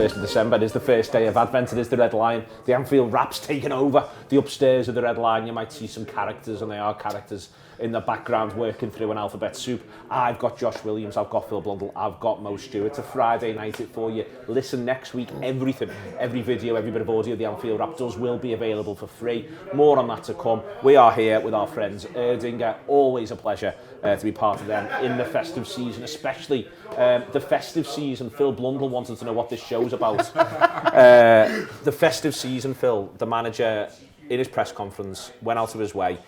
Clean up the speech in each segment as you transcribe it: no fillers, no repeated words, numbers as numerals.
1st of December. It is the first day of Advent. It is the Red Lion. The Anfield Wrap's taken over the upstairs of the Red Lion. You might see some characters, and they are characters in the background working through an alphabet soup. I've got Josh Williams, I've got Phil Blundell, I've got Mo Stewart. It's a Friday night for you. Listen next week, everything, every video, every bit of audio the Anfield Wrap does will be available for free. More on that to come. We are here with our friends Erdinger. Always a pleasure to be part of them in the festive season, especially the festive season. Phil Blundell wanted to know what this show's about. The festive season, Phil, the manager, in his press conference, went out of his way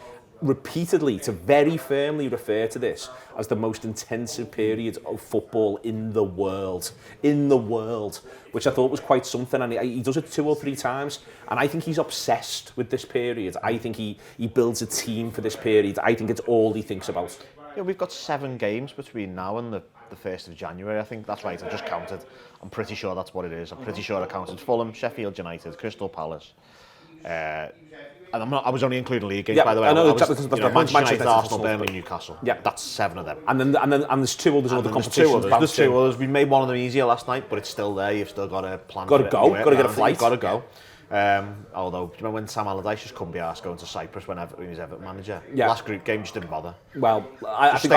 repeatedly to very firmly refer to this as the most intensive period of football in the world, which I thought was quite something, and he does it 2 or 3 times, and I think he's obsessed with this period. I think he builds a team for this period. I think it's all he thinks about. Yeah, we've got 7 games between now and the 1st of January, I think. That's right, I've just counted. I'm pretty sure that's what it is. I'm pretty sure I counted Fulham, Sheffield United, Crystal Palace, and I was only including league games, by the way. I know, Manchester United, Arsenal, Burnley, Newcastle. Yeah, that's 7 of them. And there's 2 others in other competitions. There's 2 others. We made one of them easier last night, but it's still there. You've still got to plan. Got to go. Got to get a flight. Got to go. Although, do you remember when Sam Allardyce just couldn't be arsed going to Cyprus when he was Everton manager? Yeah. Last group game just didn't bother. Well, I think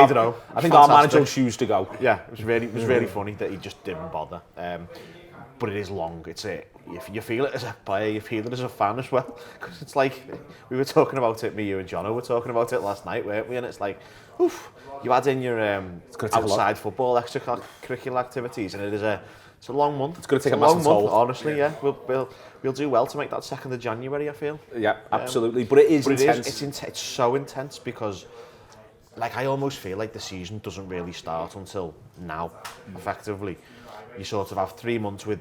our manager will choose to go. Yeah, it was really funny that he just didn't bother. But it is long. You feel it as a player, you feel it as a fan as well. Because it's like, we were talking about it, you and Jono were talking about it last night, weren't we? And it's like, oof, you add in your outside football, extracurricular activities, and it's a long month. It's going to take a massive toll. Honestly, yeah. We'll do well to make that 2nd of January, I feel. Yeah, absolutely. But it is intense. It's so intense because, like, I almost feel like the season doesn't really start until now, effectively. You sort of have 3 months with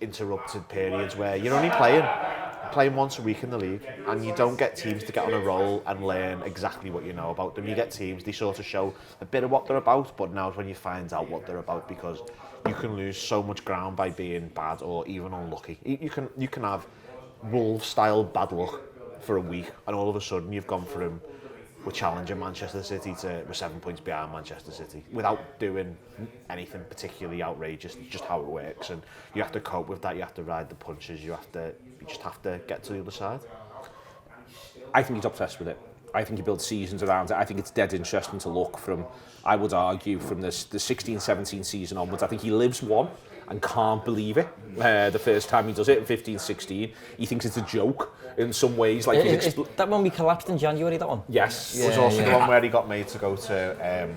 interrupted periods where you're only playing once a week in the league, and you don't get teams to get on a roll and learn exactly what you know about them. You get teams, they sort of show a bit of what they're about, but now's when you find out what they're about, because you can lose so much ground by being bad or even unlucky. You can have Wolves-style bad luck for a week, and all of a sudden you've gone from we're challenging Manchester City to we're 7 points behind Manchester City without doing anything particularly outrageous. It's just how it works, and you have to cope with that. You have to ride the punches. You just have to get to the other side. I think he's obsessed with it. I think he builds seasons around it. I think it's dead interesting to look from, I would argue, from the 16-17 season onwards. I think he lives one and can't believe it. The first time he does it in 15-16, he thinks it's a joke in some ways. Like that one we collapsed in January, that one? Yes. It was also the one where he got made to go to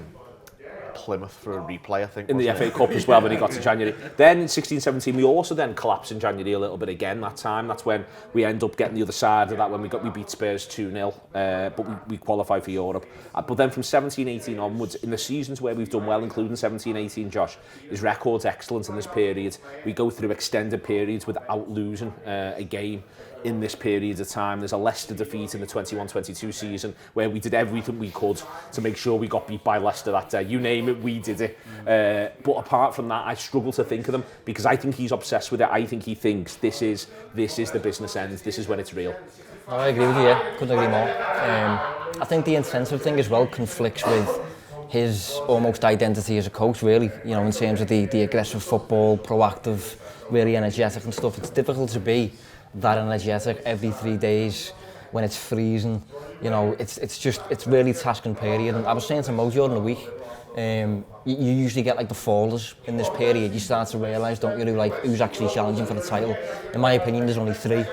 Plymouth for a replay, I think. In the FA Cup as well, when he got to January. Then in 16-17, we also then collapsed in January a little bit again that time. That's when we end up getting the other side of that, when we beat Spurs 2-0, but we qualify for Europe. But then from 17-18 onwards, in the seasons where we've done well, including 17-18, Josh, his record's excellent in this period. We go through extended periods without losing a game in this period of time. There's a Leicester defeat in the 21-22 season where we did everything we could to make sure we got beat by Leicester that day. You name it, we did it. But apart from that, I struggle to think of them, because I think he's obsessed with it. I think he thinks this is the business end. This is when it's real. No, I agree with you, yeah. Couldn't agree more. I think the intensive thing as well conflicts with his almost identity as a coach, really. You know, in terms of the aggressive football, proactive, really energetic and stuff. It's difficult to be that energetic every 3 days when it's freezing. You know, it's really tasking period. And I was saying to Mo during the week, you usually get like the fallers in this period. You start to realise, don't you, who's actually challenging for the title. In my opinion, there's only 3.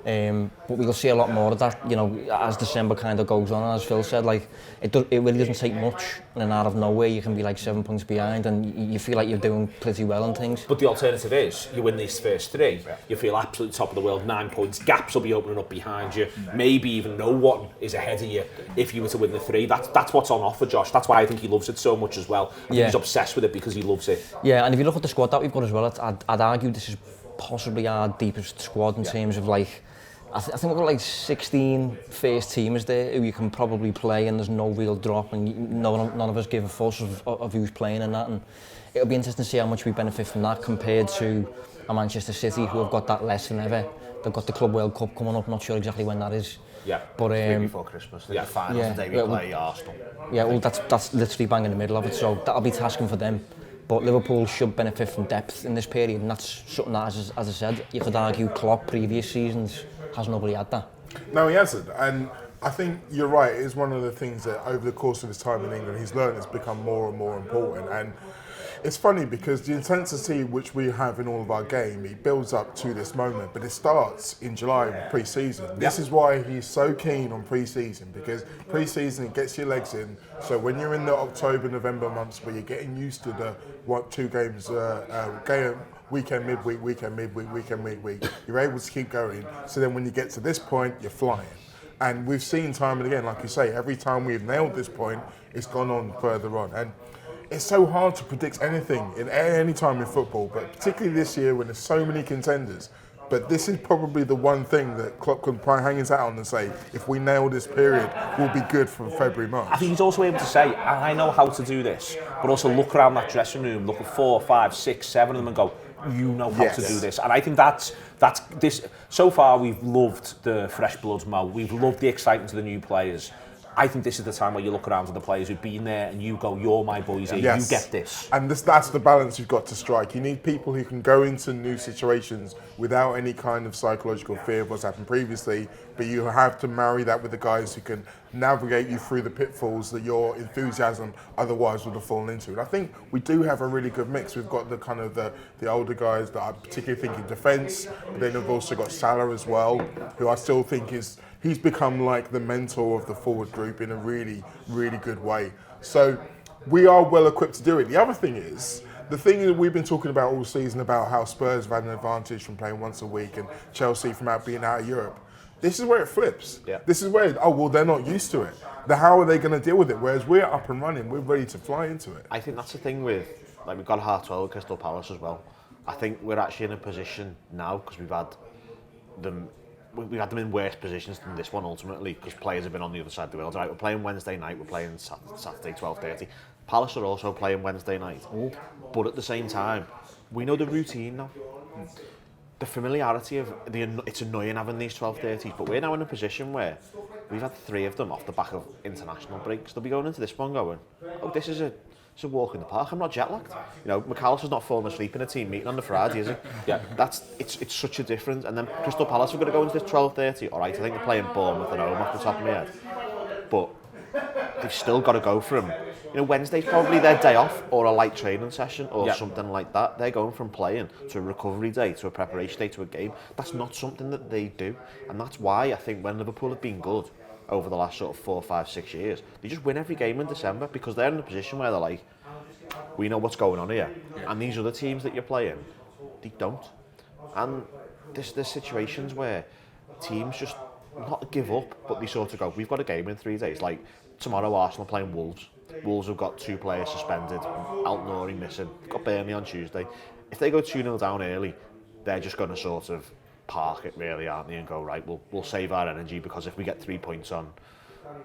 But we'll see a lot more of that, you know, as December kind of goes on. As Phil said, like it really doesn't take much, and then out of nowhere you can be like 7 points behind, and you feel like you're doing pretty well and things. But the alternative is you win these first 3, you feel absolute top of the world, 9 points, gaps will be opening up behind you, maybe even no one is ahead of you if you were to win the 3. That's what's on offer, Josh. That's why I think he loves it so much as well. I think he's obsessed with it because he loves it. Yeah, and if you look at the squad that we've got as well, I'd argue this is possibly our deepest squad in terms of like. I think we've got like 16 first teamers there who you can probably play, and there's no real drop, and none of us give a fuss of who's playing and that. And it'll be interesting to see how much we benefit from that compared to a Manchester City who have got that less than ever. They've got the Club World Cup coming up, not sure exactly when that is. Yeah, but before Christmas. The finals the day we play Arsenal. Yeah, well that's literally bang in the middle of it, so that'll be tasking for them. But Liverpool should benefit from depth in this period, and that's something that, as I said, you could argue Klopp previous seasons has nobody had that. No, he hasn't, and I think you're right. It is one of the things that over the course of his time in England, he's learned has become more and more important. And it's funny because the intensity which we have in all of our game, it builds up to this moment, but it starts in July pre-season. This is why he's so keen on pre-season, because pre-season it gets your legs in. So when you're in the October, November months where you're getting used to the 2 games, game, weekend, midweek, you're able to keep going. So then when you get to this point, you're flying. And we've seen time and again, like you say, every time we've nailed this point, it's gone on further on. And it's so hard to predict anything in any time in football, but particularly this year when there's so many contenders. But this is probably the one thing that Klopp can hang his hat on and say, if we nail this period, we'll be good from February, March. I think he's also able to say, I know how to do this, but also look around that dressing room, look at 4, 5, 6, 7 of them and go, you know how to do this. And I think that's this. So far, we've loved the fresh bloods, Mo. We've loved the excitement of the new players. I think this is the time where you look around at the players who've been there and you go, you're my boys here, you get this. And that's the balance you've got to strike. You need people who can go into new situations without any kind of psychological fear of what's happened previously, but you have to marry that with the guys who can navigate you through the pitfalls that your enthusiasm otherwise would have fallen into. And I think we do have a really good mix. We've got the kind of the older guys that I particularly think in defence, but then we've also got Salah as well, who I still think he's become like the mentor of the forward group in a really, really good way. So we are well equipped to do it. The other thing is, the thing that we've been talking about all season about how Spurs have had an advantage from playing once a week and Chelsea from being out of Europe. This is where it flips. Yeah. This is where, they're not used to it. How are they going to deal with it? Whereas we're up and running, we're ready to fly into it. I think that's the thing with, like, we've got a hard 12 at Crystal Palace as well. I think we're actually in a position now, because we've had them in worse positions than this one ultimately, because players have been on the other side of the world. Right, we're playing Wednesday night, we're playing Saturday 12:30. Palace are also playing Wednesday night. But at the same time, we know the routine now. The familiarity of it's annoying having these 12:30s, but we're now in a position where we've had 3 of them off the back of international breaks. They'll be going into this one going, this is a walk in the park. I'm not jet lagged. You know, McAllister's not falling asleep in a team meeting on the Friday, is he? Yeah. It's such a difference. And then Crystal Palace are going to go into this 12:30. All right, I think they're playing Bournemouth at home off the top of my head, but they've still got to go for them. You know, Wednesday's probably their day off, or a light training session, or something like that. They're going from playing to a recovery day, to a preparation day, to a game. That's not something that they do, and that's why I think when Liverpool have been good over the last sort of 4, 5, 6 years, they just win every game in December, because they're in a position where they're like, we know what's going on here, and these other teams that you're playing, they don't. And there's situations where teams just not give up, but they sort of go, we've got a game in 3 days. Like tomorrow, Arsenal playing Wolves. Wolves have got 2 players suspended, Altnouri missing, got Burnley on Tuesday. If they go 2-0 down early, they're just going to sort of park it really, aren't they, and go, right, we'll save our energy, because if we get 3 points on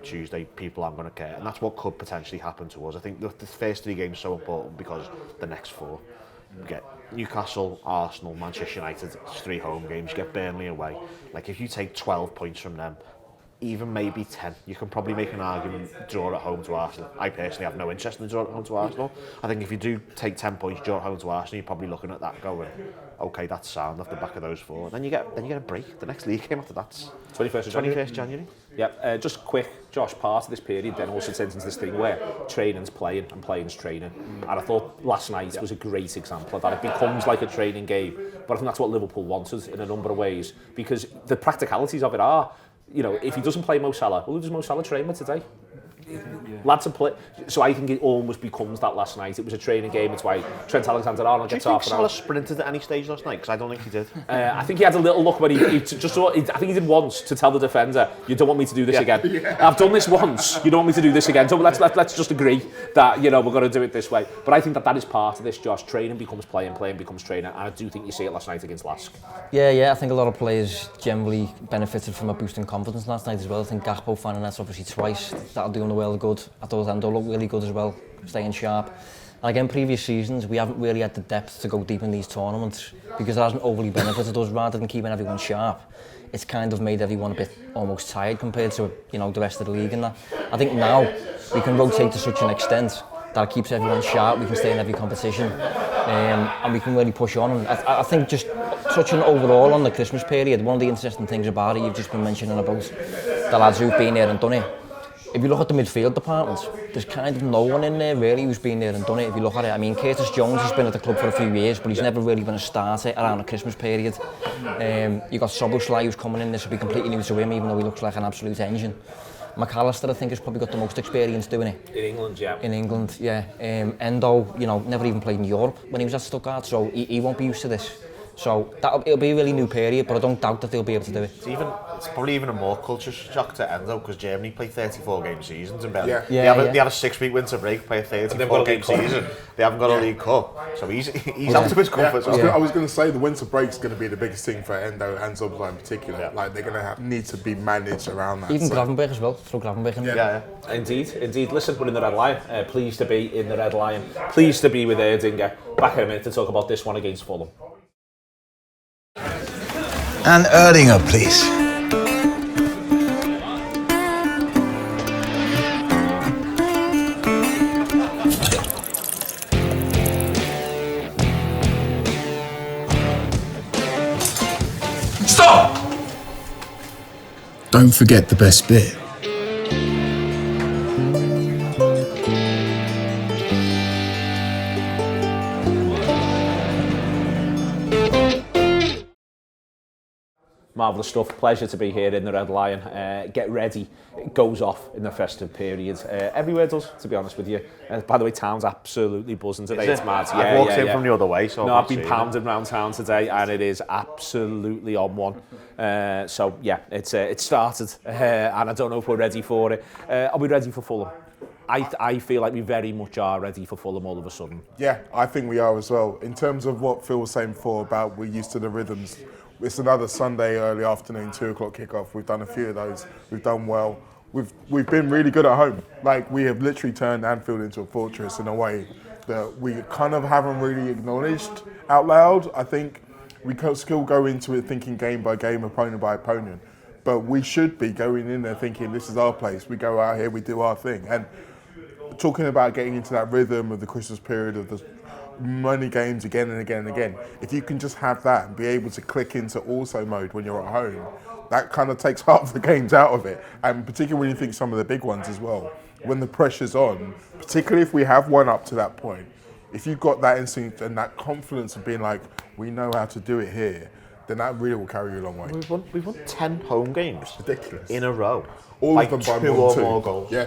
Tuesday, people aren't going to care. And that's what could potentially happen to us. I think the first 3 games are so important, because the next 4, you get Newcastle, Arsenal, Manchester United, it's 3 home games, you get Burnley away. Like, if you take 12 points from them, even maybe 10, you can probably make an argument draw at home to Arsenal. I personally have no interest in the draw at home to Arsenal. I think if you do take 10 points, draw at home to Arsenal, you're probably looking at that going, okay, that's sound off the back of those 4. Then you get a break. The next league game after that's 21st January. Yeah, just quick, Josh, part of this period then also turns into this thing where training's playing and playing's training. And I thought last night was a great example of that. It becomes like a training game, but I think that's what Liverpool wanted in a number of ways, because the practicalities of it are, you know, if he doesn't play Mo Salah, who does Mo Salah train with today? Lads are play. So I think it almost becomes that last night. It was a training game. It's why Trent Alexander-Arnold gets half an hour. Do you think Salah sprinted at any stage last night? Because I don't think he did. I think he had a little look when he just saw. I think he did once to tell the defender, "You don't want me to do this again. I've done this once. You don't want me to do this again. So let's just agree that, you know, we're going to do it this way." But I think that is part of this, Josh. Training becomes playing, playing becomes training, and I do think you see it last night against LASK. Yeah. I think a lot of players generally benefited from a boost in confidence last night as well. I think Gakpo finding that obviously twice. That'll do him the world of good. I thought Endo looked really good as well, staying sharp. And again, previous seasons, we haven't really had the depth to go deep in these tournaments, because it hasn't overly benefited us. Rather than keeping everyone sharp, it's kind of made everyone a bit almost tired compared to, you know, the rest of the league and that. I think now we can rotate to such an extent that keeps everyone sharp, we can stay in every competition, and we can really push on. And I think just touching overall on the Christmas period, one of the interesting things about it, you've just been mentioning about the lads who've been there and done it. If you look at the midfield department, there's kind of no one in there really who's been there and done it. If you look at it, I mean, Curtis Jones has been at the club for a few years, but he's never really been a starter around the Christmas period. You got Soboslai who's coming in, this will be completely new to him, even though he looks like an absolute engine. McAllister, I think, has probably got the most experience doing it. In England, yeah. In England, yeah. Endo, you know, never even played in Europe when he was at Stuttgart, so he won't be used to this. So it'll be a really new period, but I don't doubt that they'll be able to do it. It's probably even a more culture shock to Endo, because Germany play 34-game seasons in Belgium. Yeah. They have a 6-week winter break, play a 34-game season. They haven't got a League Cup, so he's out of his comfort zone. I was going to say the winter break's going to be the biggest thing for Endo and Zoboslai in particular. Yeah. Like they're going to need to be managed around that. Even Gravenberg as well. Throw Gravenberg in. Yeah. Indeed. Listen, we're in the Red Lion. Pleased to be in the Red Lion. Pleased to be with Erdinger. Back in a minute to talk about this one against Fulham. And Erdinger, please. Stop! Don't forget the best bit. Marvellous stuff. Pleasure to be here in the Red Lion. Get ready. It goes off in the festive period. Everywhere does, to be honest with you. By the way, town's absolutely buzzing today. It's mad. I've walked in from the other way, so I've been pounding around town today, and it is absolutely on one. So yeah, it started, and I don't know if we're ready for it. Are we ready for Fulham? I feel like we very much are ready for Fulham all of a sudden. Yeah, I think we are as well. In terms of what Phil was saying before about we're used to the rhythms. It's another Sunday early afternoon, 2 o'clock kickoff. We've done a few of those. We've done well. We've been really good at home. Like we have literally turned Anfield into a fortress in a way that we kind of haven't really acknowledged out loud. I think we can still go into it thinking game by game, opponent by opponent, but we should be going in there thinking this is our place. We go out here, we do our thing. And talking about getting into that rhythm of the Christmas period of the many games again and again and again. If you can just have that and be able to click into also mode when you're at home, that kind of takes half the games out of it. And particularly when you think some of the big ones as well, when the pressure's on, particularly if we have one up to that point, if you've got that instinct and that confidence of being like, we know how to do it here, then that really will carry you a long way. We've won 10 home games. Ridiculous. In a row. All like of them by 2 more or than 2. more goals. Yeah.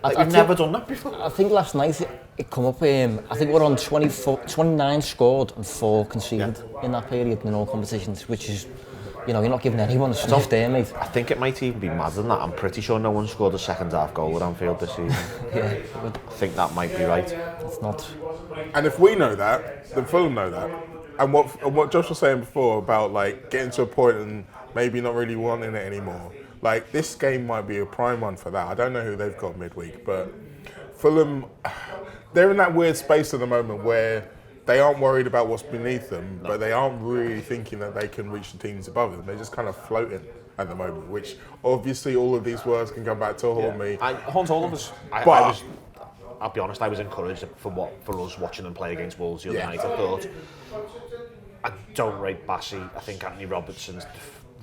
We've never done that before. I think last night it come up, I think we're on 29 scored and 4 conceded in that period in all competitions, which is, you know, you're not giving anyone a sniff there, mate. I think it might even be madder than that. I'm pretty sure no one scored a second half goal at Anfield this season. Yeah. I think that might be right. It's not. And if we know that, then Fulham know that. And what Josh was saying before about like getting to a point and maybe not really wanting it anymore. Like this game might be a prime one for that. I don't know who they've got midweek, but Fulham, they're in that weird space at the moment where they aren't worried about what's beneath them, but they aren't really thinking that they can reach the teams above them. They're just kind of floating at the moment, which obviously all of these words can come back to haunt me. Haunt all of us. I'll be honest, I was encouraged for us watching them play against Wolves the other night. I thought, I don't rate Bassey. I think Anthony Robertson's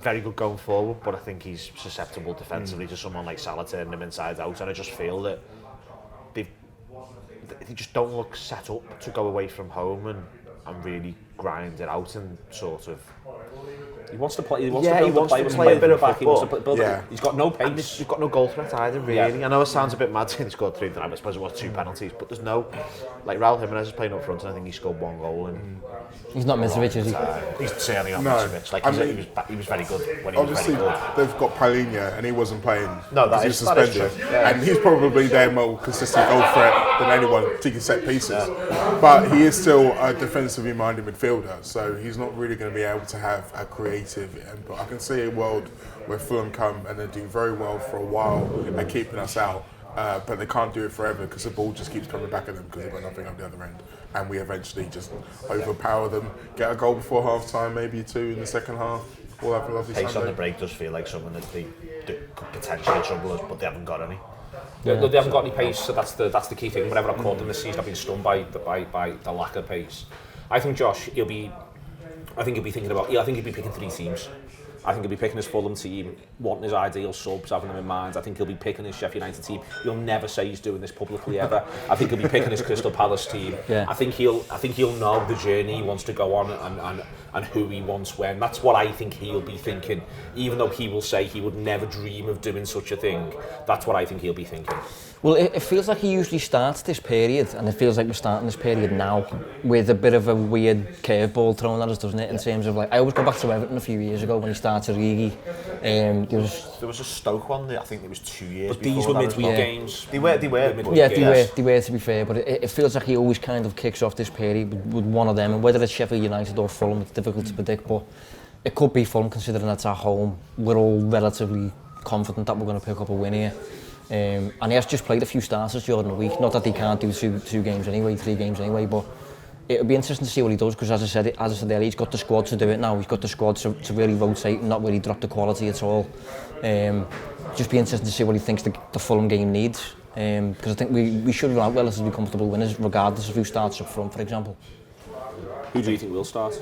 very good going forward, but I think he's susceptible defensively to someone like Salah turning him inside out, and I just feel that they just don't look set up to go away from home and really grind it out and sort of. He wants to play. He wants to play a bit of back. He's got no pace. He's got no goal threat either, really. I know it sounds a bit mad saying he scored 3 tonight, I suppose it was 2 penalties, but there's no. Like Raul Jimenez is playing up front, and I think he scored 1 goal. And he's not Mitrovic, is he? He's certainly not Mitrovic. Like he was very good when he was very good. Obviously, they've got Palhinha, and he wasn't playing. No, that is suspended, and he's probably their more consistent goal threat than anyone, taking set pieces. Yeah. But he is still a defensively minded midfielder, so he's not really going to be able to have a creative input. I can see a world where Fulham come and they do very well for a while and keeping us out, but they can't do it forever because the ball just keeps coming back at them because they've got nothing on the other end, and we eventually just overpower them, get a goal before half time, maybe 2 in the second half. We'll have a lovely Pace Sunday. On the break does feel like something that they could potentially trouble us, but they haven't got any. They haven't got any pace, so that's the key thing. Whenever I've called them this season, I've been stunned by the lack of pace. I think Josh, he'll be thinking about. I think he'll be picking 3 teams. I think he'll be picking his Fulham team, wanting his ideal subs, having them in mind. I think he'll be picking his Sheffield United team. He'll never say he's doing this publicly ever. I think he'll be picking his Crystal Palace team. Yeah. I think he'll know the journey he wants to go on and who he wants when. That's what I think he'll be thinking. Even though he will say he would never dream of doing such a thing, that's what I think he'll be thinking. Well, it feels like he usually starts this period, and it feels like we're starting this period now with a bit of a weird curveball thrown at us, doesn't it? In terms of, like, I always go back to Everton a few years ago when he started Origi. There was a Stoke one that I think it was 2 years But before these were that midweek as well. games. They were. Yeah, they were, to be fair, but it feels like he always kind of kicks off this period with one of them, and whether it's Sheffield United or Fulham, it's difficult to predict, but it could be Fulham considering that's at home. We're all relatively confident that we're going to pick up a win here. And he has just played a few starters during the week. Not that he can't do 2 games anyway, 3 games anyway, but it'll be interesting to see what he does, because as I said earlier, he's got the squad to do it now. He's got the squad to really rotate and not really drop the quality at all. Just be interesting to see what he thinks the Fulham game needs, because I think we should run out relatively comfortable winners regardless of who starts up front, for example. Who do you think will start?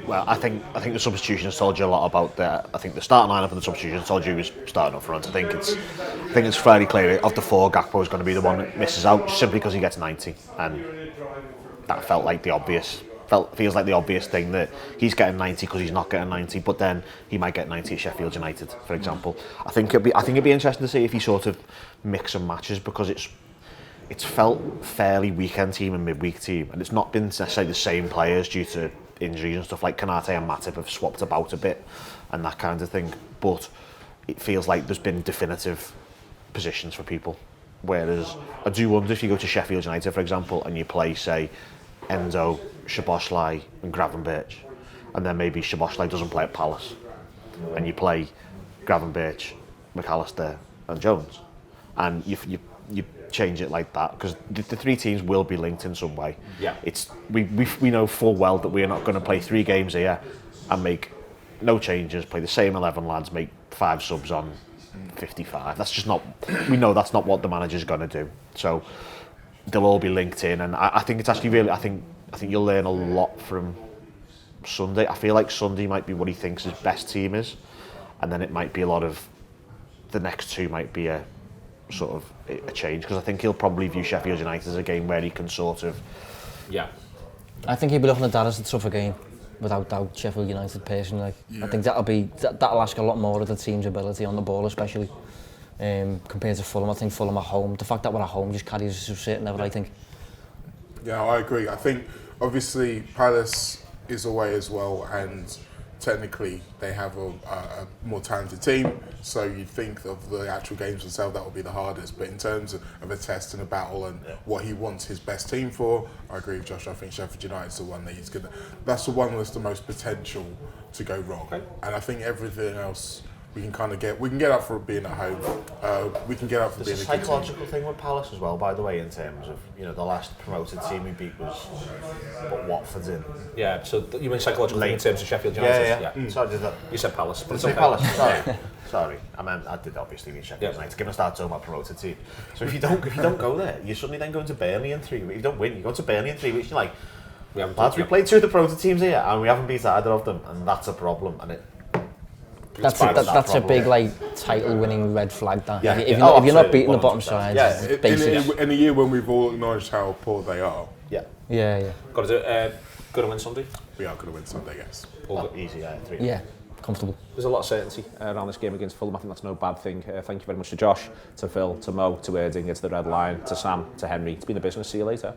Well, I think the substitutions told you a lot about that. I think the starting lineup and the substitutions told you he was starting up front. I think it's fairly clear of the 4, Gakpo is going to be the one that misses out simply because he gets 90, and that feels like the obvious thing, that he's getting 90 because he's not getting 90, but then he might get 90 at Sheffield United, for example. I think it'd be interesting to see if he sort of mix and matches, because it's felt fairly weekend team and midweek team, and it's not been necessarily the same players due to injuries and stuff. Like Kanate and Matip have swapped about a bit and that kind of thing, but it feels like there's been definitive positions for people. Whereas I do wonder if you go to Sheffield United, for example, and you play, say, Endo, Szoboszlai and Gravenberch, and then maybe Szoboszlai doesn't play at Palace, and you play Gravenberch, McAllister and Jones, and you change it like that, because the 3 teams will be linked in some way. Yeah. We know full well that we're not going to play 3 games here and make no changes, play the same 11 lads, make 5 subs on 55. That's just not. We know that's not what the manager's going to do. So they'll all be linked in, and I think it's actually really. I think you'll learn a lot from Sunday. I feel like Sunday might be what he thinks his best team is, and then it might be a lot of the next 2 might be a sort of a change, because I think he'll probably view Sheffield United as a game where he can sort of. Yeah. I think he'll be looking at that as a tougher game, without doubt, Sheffield United personally. I think that'll ask a lot more of the team's ability on the ball, especially compared to Fulham. I think Fulham at home, the fact that we're at home just carries a certain level, I think. Yeah, I agree. I think obviously Palace is away as well, and technically they have a more talented team, so you'd think of the actual games themselves that would be the hardest, but in terms of a test and a battle and what he wants his best team for, I agree with Josh. I think Sheffield United's the one that that's the one that's the most potential to go wrong. Okay. And I think everything else we can get up for being at home. We can get up for being a good team. There's a psychological thing with Palace as well, by the way, in terms of, the last promoted team we beat was Watford's in. Yeah, so you mean psychological thing in terms of Sheffield United? Yeah. Sorry, did that? You said Palace. But Did I say Palace? Sorry. I did obviously mean Sheffield United. Given I started talking about promoted team. So if you don't go there, you're suddenly then going to Burnley in 3 weeks. If you don't win, you go to Burnley in 3 weeks. You're like, we played 2 of the promoted teams here and we haven't beat either of them, and that's a problem. And that's a big title-winning red flag. That if you're not beating the bottom side, in a year when we've all acknowledged how poor they are. Yeah. Got to win Sunday. We are going to win Sunday, yes. Easy, 3. Yeah, comfortable. There's a lot of certainty around this game against Fulham. I think that's no bad thing. Thank you very much to Josh, to Phil, to Mo, to Erdinger, to the Red Line, to Sam, to Henry. It's been a business. See you later.